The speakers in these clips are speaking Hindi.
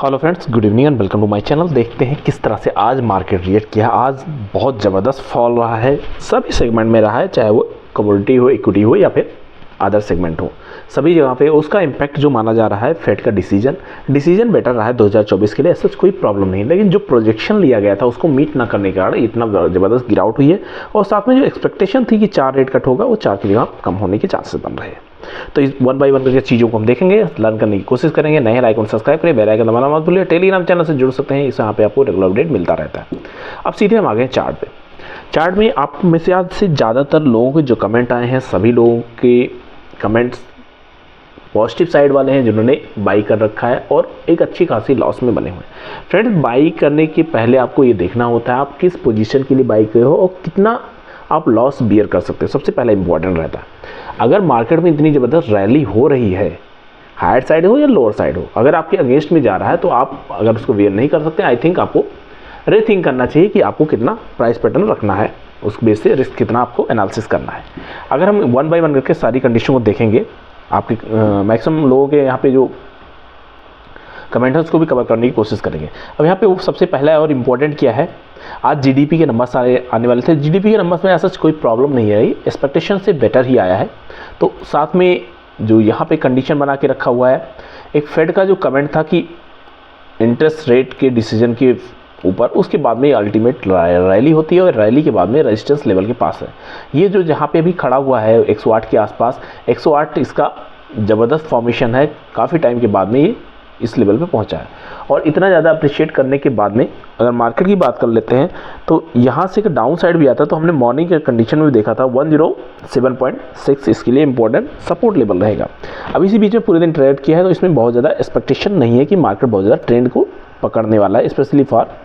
Hello friends, good evening and welcome to my channel. देखते हैं किस तरह से आज मार्केट रिएक्ट किया। आज बहुत ज़बरदस्त फॉल रहा है, सभी सेगमेंट में रहा है, चाहे वो कमोडिटी हो, इक्विटी हो या फिर अदर सेगमेंट हो। सभी जगह पे उसका इम्पैक्ट जो माना जा रहा है, फेड का डिसीजन बेटर रहा है 2024 के लिए, ऐसा कोई प्रॉब्लम नहीं। लेकिन जो प्रोजेक्शन लिया गया था उसको मीट ना करने के कारण इतना ज़बरदस्त गिरावट हुई है। और साथ में जो एक्सपेक्टेशन थी कि 4 रेट कट होगा, वो 4 की जगह कम होने के चांसेस बन रहे हैं। तो इस 1 बाय 1 करके चीज़ों को हम देखेंगे, लर्न करने की कोशिश करेंगे। नए लाइक और सब्सक्राइब करें, बेल आइकन दबाना मत भूलिए। टेलीग्राम चैनल से जुड़ सकते हैं, इस यहाँ पे आपको रेगुलर अपडेट मिलता रहता है। अब सीधे हम आ गए चार्ट पे। चार्ट में आप में से आज से ज़्यादातर लोगों के जो कमेंट आए हैं, सभी लोगों के कमेंट्स पॉजिटिव साइड वाले हैं, जिन्होंने बाई कर रखा है और एक अच्छी खासी लॉस में बने हुए हैं। फ्रेंड्स, बाई करने के पहले आपको ये देखना होता है आप किस पोजीशन के लिए बाई करे हो और कितना आप लॉस बियर कर सकते हो। सबसे पहला इंपॉर्टेंट रहता है, अगर मार्केट में इतनी ज़बरदस्त रैली हो रही है, हायर साइड हो या लोअर साइड हो, अगर आपके अगेंस्ट में जा रहा है तो आप अगर उसको बियर नहीं कर सकते, आई थिंक आपको रीथिंक करना चाहिए कि आपको कितना प्राइस पैटर्न रखना है, उस बेस से रिस्क कितना आपको एनालिसिस करना है। अगर हम 1 बाय 1 करके सारी कंडीशन को देखेंगे, आपके मैक्सिमम लोगों के यहाँ पे जो कमेंट है उसको भी कवर करने की कोशिश करेंगे। अब यहाँ पे वो सबसे पहला और इम्पोर्टेंट क्या है, आज जीडीपी के नंबर सारे आने वाले थे। जीडीपी के नंबर्स में ऐसा कोई प्रॉब्लम नहीं है, एक्सपेक्टेशन से बेटर ही आया है। तो साथ में जो यहाँ पे कंडीशन बना के रखा हुआ है, एक फेड का जो कमेंट था कि इंटरेस्ट रेट के डिसीजन के ऊपर, उसके बाद में अल्टीमेट रैली होती है और रैली के बाद में रेजिस्टेंस लेवल के पास है। ये जो जहाँ पे अभी खड़ा हुआ है 108 के आसपास, 108 इसका ज़बरदस्त फॉर्मेशन है, काफ़ी टाइम के बाद में ये इस लेवल पे पहुंचा है। और इतना ज़्यादा अप्रिशिएट करने के बाद में अगर मार्केट की बात कर लेते हैं तो यहाँ से एक डाउन साइड भी आता है। तो हमने मॉर्निंग के कंडीशन में भी देखा था 107.6 इसके लिए इंपॉर्टेंट सपोर्ट लेवल रहेगा। अब इसी बीच में पूरे दिन ट्रेड किया है, तो इसमें बहुत ज़्यादा एक्सपेक्टेशन नहीं है कि मार्केट बहुत ज़्यादा ट्रेंड को पकड़ने वाला है, स्पेशली फॉर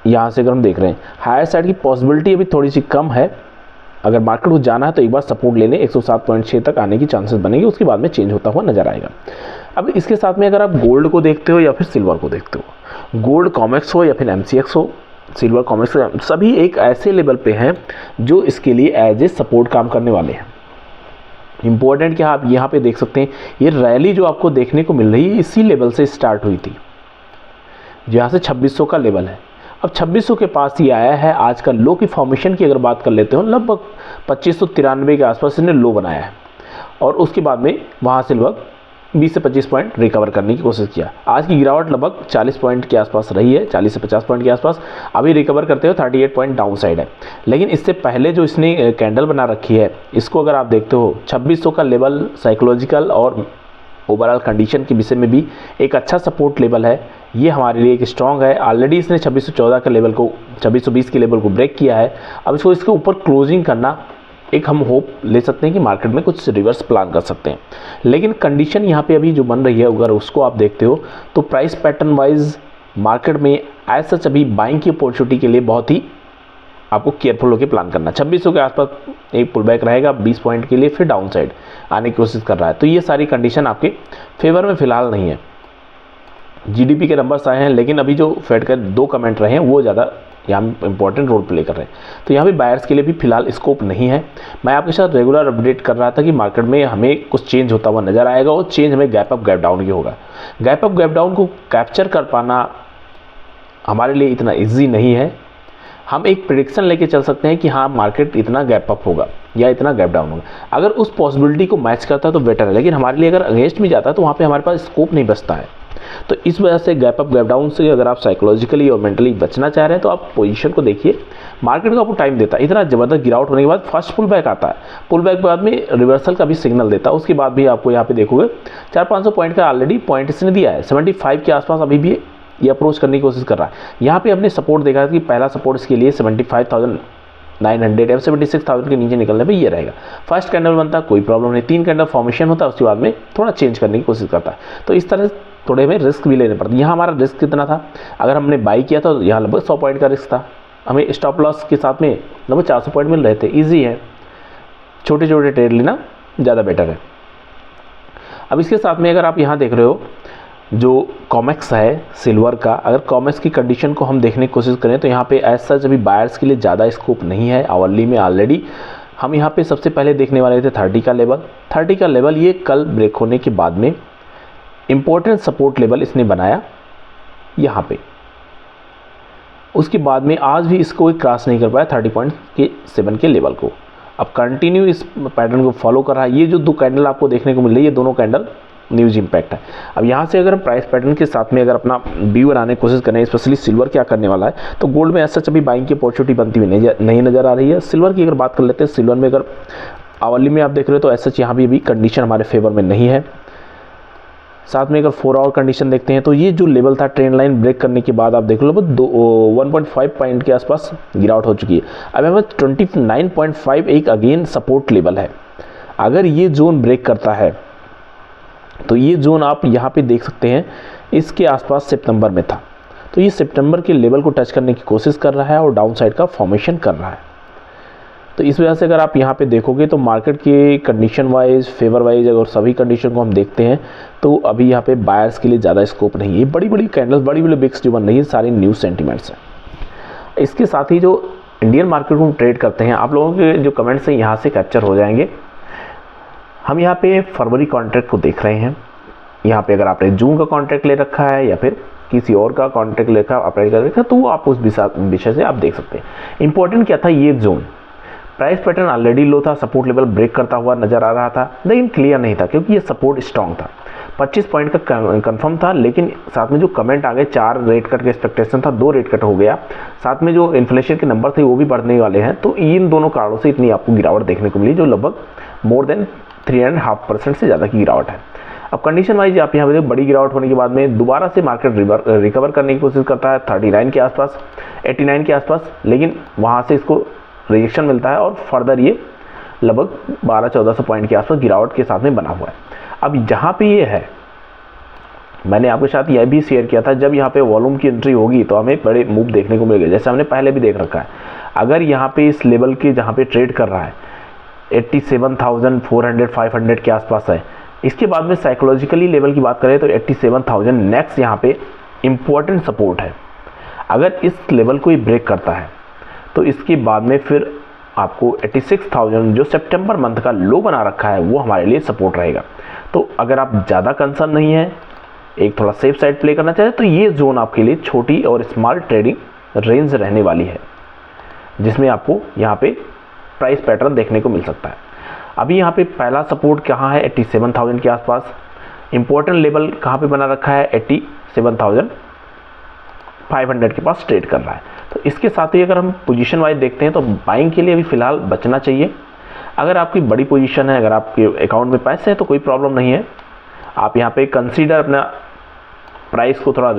यहाँ से अगर हम देख रहे हैं हायर साइड की पॉसिबिलिटी अभी थोड़ी सी कम है। अगर मार्केट को जाना है तो एक बार सपोर्ट लेने 107.6 तक आने की चांसेस बनेंगे, उसके बाद में चेंज होता हुआ नजर आएगा। अब इसके साथ में अगर आप गोल्ड को देखते हो या फिर सिल्वर को देखते हो, गोल्ड कॉमेक्स हो या फिर MCX हो, सिल्वर कॉमेक्स हो, सभी एक ऐसे लेवल पे हैं जो इसके लिए एज ए सपोर्ट काम करने वाले हैं। इंपॉर्टेंट क्या आप यहाँ पे देख सकते हैं, ये रैली जो आपको देखने को मिल रही है इसी लेवल से स्टार्ट हुई थी, जहाँ से 2600 का लेवल है। अब 2600 के पास ही आया है। आज का लो की फॉर्मेशन की अगर बात कर लेते हो, लगभग 2593 के आसपास इसने लो बनाया है और उसके बाद में वहाँ से लगभग 20 से 25 पॉइंट रिकवर करने की कोशिश किया। आज की गिरावट लगभग 40 पॉइंट के आसपास रही है, 40 से 50 पॉइंट के आसपास। अभी रिकवर करते हुए 38 पॉइंट डाउन साइड है। लेकिन इससे पहले जो इसने कैंडल बना रखी है, इसको अगर आप देखते हो 2600 का लेवल साइकोलॉजिकल और ओवरऑल कंडीशन के विषय में भी एक अच्छा सपोर्ट लेवल है। ये हमारे लिए एक स्ट्रॉन्ग है। ऑलरेडी इसने 2614 के लेवल को, 2620 के लेवल को ब्रेक किया है। अब इसको इसके ऊपर क्लोजिंग करना, एक हम होप ले सकते हैं कि मार्केट में कुछ रिवर्स प्लान कर सकते हैं। लेकिन कंडीशन यहाँ पे अभी जो बन रही है, अगर उसको आप देखते हो तो प्राइस पैटर्न वाइज मार्केट में एज सच अभी बाइंग की अपॉर्चुनिटी के लिए बहुत ही आपको केयरफुल होकर प्लान करना। 2600 के आसपास एक पुल बैक रहेगा 20 पॉइंट के लिए, फिर डाउन साइड आने की कोशिश कर रहा है। तो ये सारी कंडीशन आपके फेवर में फिलहाल नहीं है। जीडीपी के नंबर्स आए हैं, लेकिन अभी जो फेड के 2 कमेंट रहे हैं वो ज़्यादा यहाँ इंपॉर्टेंट रोल प्ले कर रहे हैं। तो यहाँ पे बायर्स के लिए भी फिलहाल स्कोप नहीं है। मैं आपके साथ रेगुलर अपडेट कर रहा था कि मार्केट में हमें कुछ चेंज होता हुआ नजर आएगा और चेंज हमें गैप अप गैप डाउन की होगा। गैप अप गैप डाउन को कैप्चर कर पाना हमारे लिए इतना ईजी नहीं है। हम एक प्रेडिक्शन लेके चल सकते हैं कि हाँ मार्केट इतना गैप अप होगा या इतना गैप डाउन होगा। अगर उस पॉसिबिलिटी को मैच करता है तो बेटर है, लेकिन हमारे लिए अगर अगेंस्ट में जाता है तो वहाँ पे हमारे पास स्कोप नहीं बचता है। तो इस वजह से गैप अप गैप डाउन से अगर आप साइकोलॉजिकली और मेंटली बचना चाह रहे हैं तो आप पोजीशन को देखिए। मार्केट को आपको टाइम देता है। इतना ज़बरदस्त गिरावट होने के बाद फर्स्ट पुल बैक आता है, पुल बैक के बाद में रिवर्सल का भी सिग्नल देता है। उसके बाद भी आपको यहाँ पे देखोगे 400-500 पॉइंट का ऑलरेडी पॉइंट इसने दिया है। 75 के आसपास अभी भी ये अप्रोच करने की कोशिश कर रहा है। यहाँ पे हमने सपोर्ट देखा कि पहला सपोर्ट इसके लिए 75,900 या 76,000 के नीचे निकलने पे ये रहेगा। फर्स्ट कैंडल बनता है, कोई प्रॉब्लम नहीं, 3 कैंडल फॉर्मेशन होता है, उसके बाद में थोड़ा चेंज करने की कोशिश करता है। तो इस तरह थोड़े हमें रिस्क भी लेने पड़ते हैं। यहाँ हमारा रिस्क कितना था, अगर हमने बाई किया तो यहाँ लगभग 100 पॉइंट का रिस्क था। हमें स्टॉप लॉस के साथ में लगभग 400 पॉइंट मिल रहे थे। ईजी है, छोटे छोटे ट्रेड लेना ज़्यादा बेटर है। अब इसके साथ में अगर आप यहाँ देख रहे हो जो कॉमेक्स है सिल्वर का, अगर कॉमेक्स की कंडीशन को हम देखने की कोशिश करें तो यहाँ पे एज सच अभी बायर्स के लिए ज़्यादा स्कोप नहीं है। आवरली में ऑलरेडी हम यहाँ पे सबसे पहले देखने वाले थे 30 का लेवल। 30 का लेवल ये कल ब्रेक होने के बाद में इंपॉर्टेंट सपोर्ट लेवल इसने बनाया यहाँ पे। उसके बाद में आज भी इसको क्रॉस नहीं कर पाया 30.7 के लेवल को। अब कंटिन्यू इस पैटर्न को फॉलो कर रहा है। ये जो दो कैंडल आपको देखने को मिल रही है, ये दोनों कैंडल न्यूज इंपैक्ट है। अब यहाँ से अगर हम प्राइस पैटर्न के साथ में अगर अपना व्यू बनाने की कोशिश करें, स्पेशली सिल्वर क्या करने वाला है, तो गोल्ड में ऐसा अभी बाइंग की अपॉर्चुनिटी बनती हुई नहीं नजर आ रही है। सिल्वर की अगर बात कर लेते हैं, सिल्वर में अगर आवली में आप देख रहे हो तो ऐसा यहाँ भी अभी कंडीशन हमारे फेवर में नहीं है। साथ में अगर 4 आवर कंडीशन देखते हैं तो ये जो लेवल था ट्रेंड लाइन ब्रेक करने के बाद आप देख लो 1.5 पॉइंट के आसपास गिरावट हो चुकी है। अब यहाँ पर 29.5 एक अगेन सपोर्ट लेवल है। अगर ये जोन ब्रेक करता है तो ये जोन आप यहाँ पे देख सकते हैं इसके आसपास सितंबर में था, तो ये सितंबर के लेवल को टच करने की कोशिश कर रहा है और डाउन साइड का फॉर्मेशन कर रहा है। तो इस वजह से अगर आप यहाँ पे देखोगे तो मार्केट के कंडीशन वाइज, फेवर वाइज अगर सभी कंडीशन को हम देखते हैं तो अभी यहाँ पे बायर्स के लिए ज़्यादा स्कोप नहीं है। बड़ी बड़ी कैंडल्स, बड़ी बड़ी बिग्स जो बन रही है सारी न्यूज़ सेंटिमेंट्स हैं। इसके साथ ही जो इंडियन मार्केट को हम ट्रेड करते हैं, आप लोगों के जो कमेंट्स हैं यहाँ से कैप्चर हो जाएंगे। हम यहाँ पे फरवरी कॉन्ट्रैक्ट को देख रहे हैं। यहाँ पे अगर आपने जून का कॉन्ट्रैक्ट ले रखा है या फिर किसी और का कॉन्ट्रैक्ट लेकर अप्लाई कर रखा है तो आप उस विषय से आप देख सकते हैं। इंपॉर्टेंट क्या था, ये जोन प्राइस पैटर्न ऑलरेडी लो था, सपोर्ट लेवल ब्रेक करता हुआ नजर आ रहा था, लेकिन क्लियर नहीं था क्योंकि ये सपोर्ट स्ट्रॉन्ग था। 25 पॉइंट का कंफर्म था, लेकिन साथ में जो कमेंट आ गए 4 रेट कट का एक्सपेक्टेशन था, 2 रेट कट हो गया। साथ में जो इन्फ्लेशन के नंबर थे वो भी बढ़ने वाले हैं, तो इन दोनों कारणों से इतनी आपको गिरावट देखने को मिली, जो लगभग मोर देन 3.5% से ज़्यादा की गिरावट है। अब कंडीशन वाइज आप यहाँ पे बड़ी गिरावट होने के बाद में दोबारा से मार्केट रिकवर करने की कोशिश करता है 39 के आसपास, 89 के आसपास, लेकिन वहाँ से इसको रिजेक्शन मिलता है और फर्दर ये लगभग 1200-1400 पॉइंट के आसपास गिरावट के साथ में बना हुआ है। अब जहाँ पे ये है, मैंने आपके साथ यह भी शेयर किया था, जब यहाँ पे वॉल्यूम की एंट्री होगी तो हमें बड़े मूव देखने को मिलेंगे, जैसे हमने पहले भी देख रखा है। अगर यहाँ पे इस लेवल के जहाँ पे ट्रेड कर रहा है 87,400-500 के आसपास है, इसके बाद में साइकोलॉजिकली लेवल की बात करें तो 87,000 नेक्स्ट यहाँ पे इम्पोर्टेंट सपोर्ट है। अगर इस लेवल को ही ब्रेक करता है तो इसके बाद में फिर आपको 86,000 जो सितंबर मंथ का लो बना रखा है वो हमारे लिए सपोर्ट रहेगा। तो अगर आप ज़्यादा कंसर्न नहीं है, एक थोड़ा सेफ साइड प्ले करना चाहते तो ये जोन आपके लिए छोटी और स्मॉल ट्रेडिंग रेंज रहने वाली है, जिसमें आपको यहाँ पे प्राइस पैटर्न देखने को मिल सकता है। अभी यहाँ पे पहला सपोर्ट कहाँ है 87,000 के आसपास, इंपॉर्टेंट लेवल कहाँ पे बना रखा है 87,500 के पास ट्रेड कर रहा है। तो इसके साथ ही अगर हम पोजीशन वाइज देखते हैं तो बाइंग के लिए अभी फ़िलहाल बचना चाहिए। अगर आपकी बड़ी पोजीशन है, अगर आपके अकाउंट में पैसे हैं तो कोई प्रॉब्लम नहीं है, आप यहाँ पे कंसीडर अपना प्राइस को थोड़ा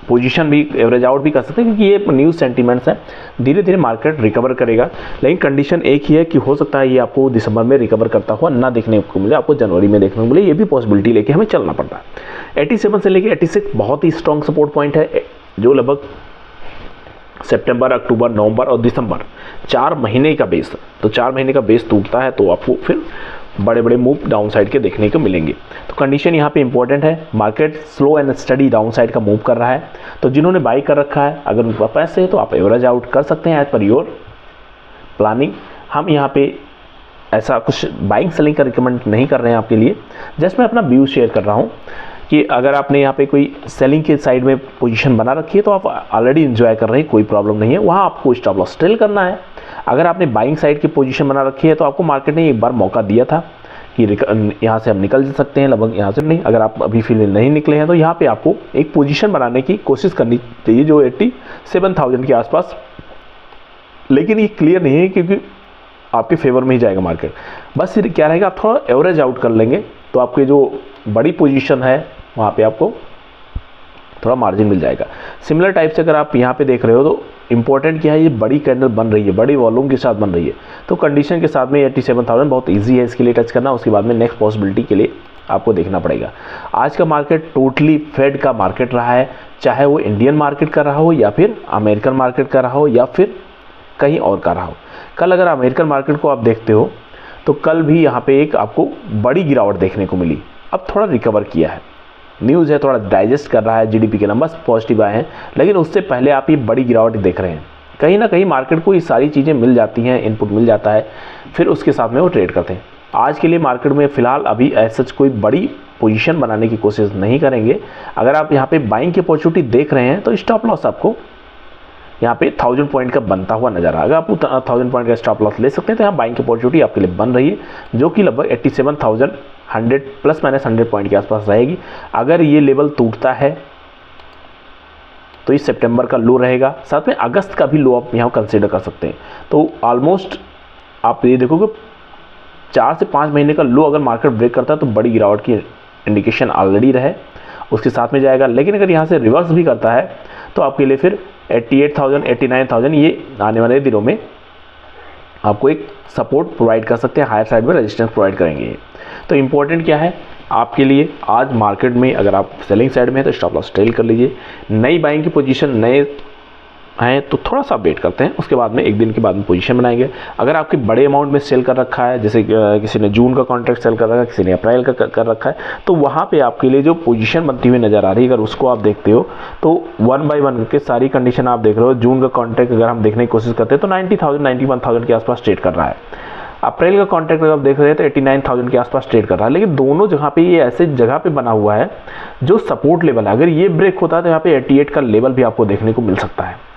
पोजीशन भी एवरेज आउट भी कर सकते हैं, क्योंकि ये न्यूज़ सेंटीमेंट्स हैं, धीरे धीरे मार्केट रिकवर करेगा। लेकिन कंडीशन एक ही है कि हो सकता है ये आपको दिसंबर में रिकवर करता हुआ ना देखने को मिले, आपको जनवरी में देखने को मिले, ये भी पॉसिबिलिटी लेके हमें चलना पड़ता है। 87 से लेके 86 बहुत ही स्ट्रॉन्ग सपोर्ट पॉइंट है, जो लगभग सितंबर, अक्टूबर, नवंबर और दिसंबर 4 महीने का बेस, तो 4 महीने का बेस टूटता है तो आपको फिर बड़े बड़े मूव डाउन साइड के देखने को मिलेंगे। तो कंडीशन यहाँ पे इंपॉर्टेंट है, market slow and study down side का मूव कर रहा है। तो जिन्होंने बाई कर रखा है, अगर उनके पास पैसे है तो आप एवरेज आउट कर सकते हैं एज पर योर प्लानिंग। हम यहाँ पे ऐसा कुछ बाइंग सेलिंग का रिकमेंड नहीं कर रहे हैं आपके लिए, जस्ट मैं अपना व्यू शेयर कर रहा हूँ कि अगर आपने यहाँ पे कोई सेलिंग के साइड में पोजीशन बना रखी है तो आप ऑलरेडी एंजॉय कर रहे हैं, कोई प्रॉब्लम नहीं है, वहाँ आपको स्टॉप लॉस ट्रेल करना है। अगर आपने बाइंग साइड की पोजीशन बना रखी है तो आपको मार्केट ने एक बार मौका दिया था कि यहाँ से हम निकल सकते हैं, लगभग यहाँ से नहीं। अगर आप अभी फिलहाल नहीं निकले हैं तो यहाँ पे आपको एक पोजीशन बनाने की कोशिश करनी चाहिए जो 87,000 के आसपास, लेकिन ये क्लियर नहीं है क्योंकि आपके फेवर में ही जाएगा मार्केट। बस क्या रहेगा, आप थोड़ा एवरेज आउट कर लेंगे तो आपके जो बड़ी पोजीशन है वहाँ पे आपको थोड़ा मार्जिन मिल जाएगा। सिमिलर टाइप से अगर आप यहाँ पे देख रहे हो तो इंपॉर्टेंट क्या है, ये बड़ी कैंडल बन रही है, बड़ी वॉल्यूम के साथ बन रही है, तो कंडीशन के साथ में 87,000 बहुत इजी है इसके लिए टच करना। उसके बाद में नेक्स्ट पॉसिबिलिटी के लिए आपको देखना पड़ेगा। आज का मार्केट टोटली फेड का मार्केट रहा है, चाहे वो इंडियन मार्केट का रहा हो या फिर अमेरिकन मार्केट का रहा हो या फिर कहीं और का रहा हो। कल अगर अमेरिकन मार्केट को आप देखते हो तो कल भी यहाँ पे एक आपको बड़ी गिरावट देखने को मिली, अब थोड़ा रिकवर किया है, न्यूज़ है थोड़ा डाइजेस्ट कर रहा है, जीडीपी के नंबर्स पॉजिटिव आए हैं, लेकिन उससे पहले आप ये बड़ी गिरावट देख रहे हैं। कहीं ना कहीं मार्केट को ये सारी चीज़ें मिल जाती हैं, इनपुट मिल जाता है, फिर उसके साथ में वो ट्रेड करते हैं। आज के लिए मार्केट में फ़िलहाल अभी ऐसा कोई बड़ी पोजीशन बनाने की कोशिश नहीं करेंगे। अगर आप यहाँ पे बाइंग की अपॉर्चुनिटी देख रहे हैं तो स्टॉप लॉस आपको यहाँ पे 1000 पॉइंट का बनता हुआ नजर आएगा। आप 1000 पॉइंट का स्टॉप लॉस ले सकते हैं। तो यहाँ बाइंग की अपॉर्चुनिटी आपके लिए बन रही है, जो कि लगभग 87,100 प्लस माइनस 100 पॉइंट के आसपास रहेगी। अगर ये लेवल टूटता है तो इस सितंबर का लो रहेगा, साथ में अगस्त का भी लो आप यहाँ कंसीडर कर सकते हैं। तो ऑलमोस्ट आप ये देखोगे 4 से 5 महीने का लो अगर मार्केट ब्रेक करता है तो बड़ी गिरावट की इंडिकेशन ऑलरेडी रहे उसके साथ में जाएगा। लेकिन अगर यहाँ से रिवर्स भी करता है तो आपके लिए फिर 88,000 89,000 ये आने वाले दिनों में आपको एक सपोर्ट प्रोवाइड कर सकते हैं, हायर साइड में रेजिस्टेंस प्रोवाइड करेंगे। तो इम्पोर्टेंट क्या है आपके लिए आज मार्केट में, अगर आप सेलिंग साइड में है तो स्टॉप लॉस ट्रेल कर लीजिए। नई बाइंग की पोजीशन नए हैं तो थोड़ा सा वेट करते हैं, उसके बाद में एक दिन के बाद में पोजीशन बनाएंगे। अगर आपके बड़े अमाउंट में सेल कर रखा है, जैसे किसी ने जून का कॉन्ट्रैक्ट सेल कर रखा है, किसी ने अप्रैल का कर रखा है, तो वहाँ पे आपके लिए जो पोजीशन बनती हुई नज़र आ रही है, अगर उसको आप देखते हो तो 1 बाय 1 के सारी कंडीशन आप देख रहे हो। जून का कॉन्ट्रैक्ट अगर हम देखने की कोशिश करते हैं तो 90,000 91,000 के आसपास ट्रेड कर रहा है। अप्रैल का कॉन्ट्रैक्ट अगर आप देख रहे हैं तो 89,000 के आसपास ट्रेड कर रहा है। लेकिन दोनों जगह पे ये ऐसे जगह पे बना हुआ है जो सपोर्ट लेवल है। अगर ये ब्रेक होता है तो यहाँ पे 88 का लेवल भी आपको देखने को मिल सकता है।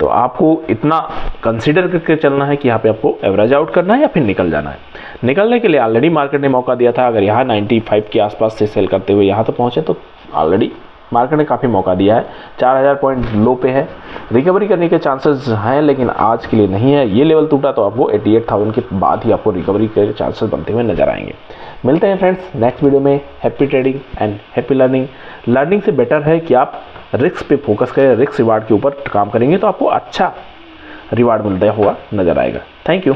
तो आपको इतना कंसीडर करके चलना है कि यहाँ पे आपको एवरेज आउट करना है या फिर निकल जाना है। निकलने के लिए ऑलरेडी मार्केट ने मौका दिया था। अगर यहाँ 95 के आसपास से सेल करते हुए यहाँ तक पहुँचे तो ऑलरेडी मार्केट ने काफ़ी मौका दिया है। 4000 पॉइंट लो पे है, रिकवरी करने के चांसेस हैं लेकिन आज के लिए नहीं है। ये लेवल टूटा तो आपको 88,000 के बाद ही आपको रिकवरी के चांसेस बनते हुए नजर आएंगे। मिलते हैं फ्रेंड्स नेक्स्ट वीडियो में। Happy trading and happy learning. Learning से बेटर है कि आप रिस्क पे फोकस करें, रिस्क रिवार्ड के ऊपर काम करेंगे तो आपको अच्छा रिवार्ड मिलता हुआ नजर आएगा। Thank you.